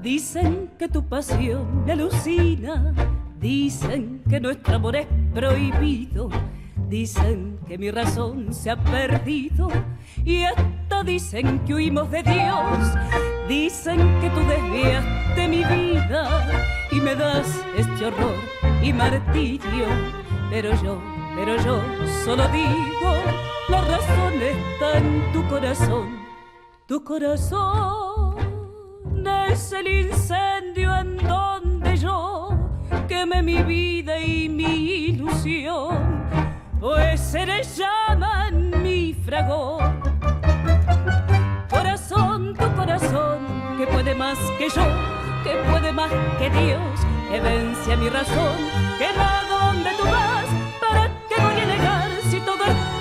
Dicen que tu pasión me alucina, dicen que nuestro amor es prohibido, dicen que mi razón se ha perdido y hasta dicen que huimos de Dios. Dicen que tú desviaste mi vida y me das este horror y martirio, pero yo solo digo, la razón está en tu corazón. Tu corazón es el incendio en donde yo quemé mi vida y mi ilusión, pues eres llama en mi fragor. Corazón, tu corazón, que puede más que yo, que puede más que Dios, que vence a mi razón, que va donde tú vas, ¿para qué voy a negar si todo es